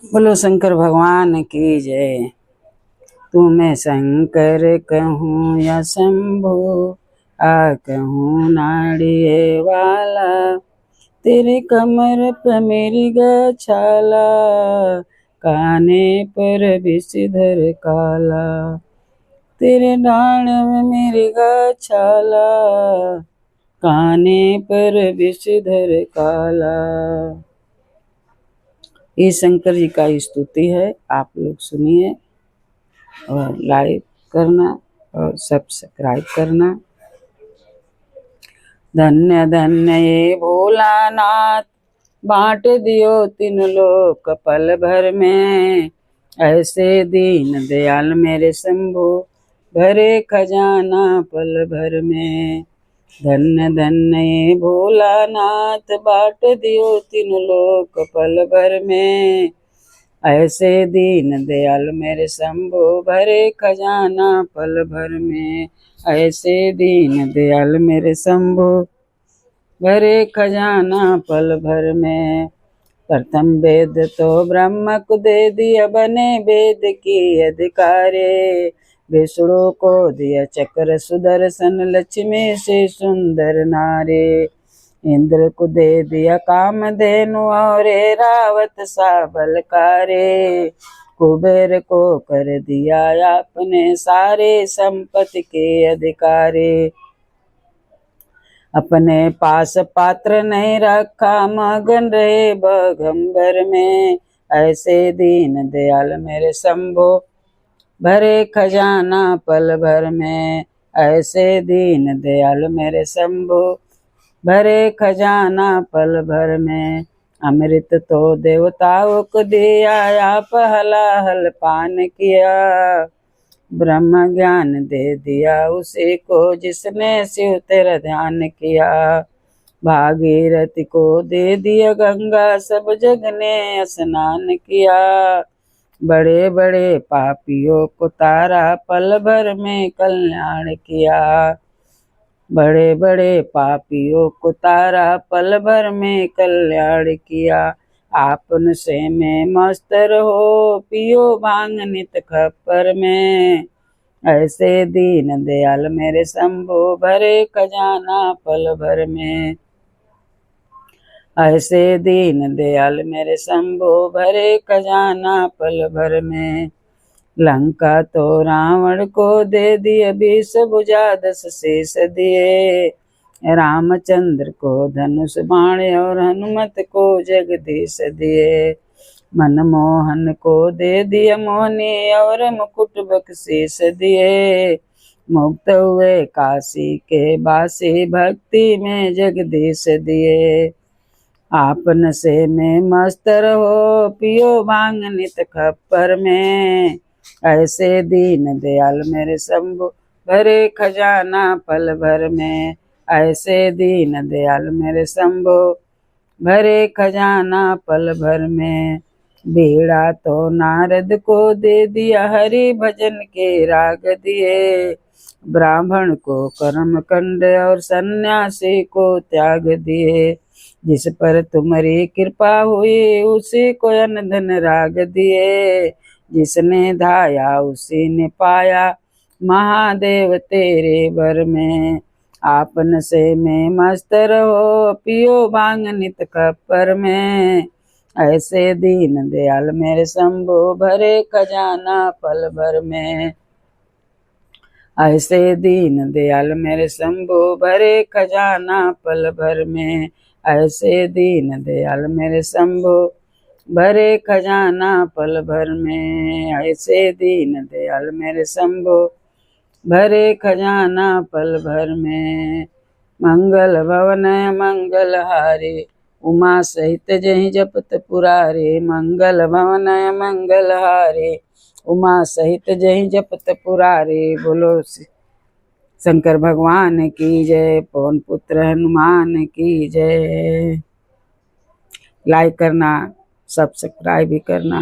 बोलो शंकर भगवान की जय। तुम्हें शंकर कहूँ या शंभो, आ कहूँ नाड़िए वाला। तेरे कमर पे मेरी गछाला, काने पर विषधर काला। तेरे डांड में मेरी गछाला, काने पर विषधर काला। ये शंकर जी का स्तुति है, आप लोग सुनिए और लाइक करना और सब्सक्राइब करना। धन्य धन्य ये भोलानाथ, बांट दियो तीन लोक पल भर में। ऐसे दीन दयाल मेरे शंभो, भरे खजाना पल भर में। धन्य धन्य ये भोलानाथ, बांट दियो तीन लोक पल भर में। ऐसे दीन दयाल मेरे शंभो, भरे खजाना पल भर में। ऐसे दीन दयाल मेरे शंभो, भरे खजाना पल भर में। प्रथम वेद तो ब्रह्म को दे दिया, बने वेद की अधिकारे। विष्णु को दिया चक्र सुदर्शन, लक्ष्मी से सुंदर नारे। इंद्र को दे दिया कामधेनु, और रावत सा बलकारे। कुबेर को कर दिया आपने, सारे संपत्ति के अधिकारे। अपने पास पात्र नहीं रखा, मगन रहे बगंबर में। ऐसे दीन दयाल मेरे शंभो, भरे खजाना पल भर में। ऐसे दीन दयाल मेरे शंभो, भरे खजाना पल भर में। अमृत तो देवताओं को दिया, आप हलाहल पान किया। ब्रह्म ज्ञान दे दिया उसी को, जिसने शिव तेरा ध्यान किया। भागीरथी को दे दिया गंगा, सब जग ने स्नान किया। बड़े बड़े पापियों को तारा, पल भर में कल्याण किया। बड़े बड़े पापियों को तारा, पल भर में कल्याण किया। आपन से में मस्त रहो, पियो भांग नित खप्पर में। ऐसे दीन दयाल मेरे शंभो, भरे खजाना पल भर में। ऐसे दीन दयाल मेरे शंभो, भरे खजाना पल भर में। लंका तो रावण को दे दिए, 20 भुजा 10 शेष दिए। रामचंद्र को धनुष बाण, और हनुमत को जगदीश दिए। मनमोहन को दे दिया मोहनी, और मुकुट बख्शीश दिए। मुक्त हुए काशी के बासी, भक्ति में जगदीश दिए। आपन से में मस्त रहो, पियो भांग नित खप्पर में। ऐसे दीन दयाल मेरे शंभो, भरे खजाना पल भर में। ऐसे दीन दयाल मेरे शंभो, भरे खजाना पल भर में। बीड़ा तो नारद को दे दिया, हरि भजन के राग दिए। ब्राह्मण को कर्म कंड, और सन्यासी को त्याग दिए। जिस पर तुम्हारी कृपा हुई, उसी को अन्न धन राग दिए। जिसने धाया उसी ने पाया, महादेव तेरे बर में। आपन से में मस्त रहो, पियो भांग नित खप्पर में। ऐसे दीन दयाल मेरे शंभो, भरे खजाना पल भर में। ऐसे दीन दयाल मेरे शंभो, भरे खजाना पल भर में। ऐसे दीन दयाल मेरे शंभो, भरे खजाना पल भर में। ऐसे दीन दयाल मेरे शंभो, भरे खजाना पल भर में। मंगल भवन मंगल हारे, उमा सहित जहि जपत पुरारे। मंगल भवन मंगल हारे, उमा सहित जहि जपत पुरारे। बोलो शंकर भगवान की जय, पवन पुत्र हनुमान की जय। लाइक करना, सब्सक्राइब भी करना।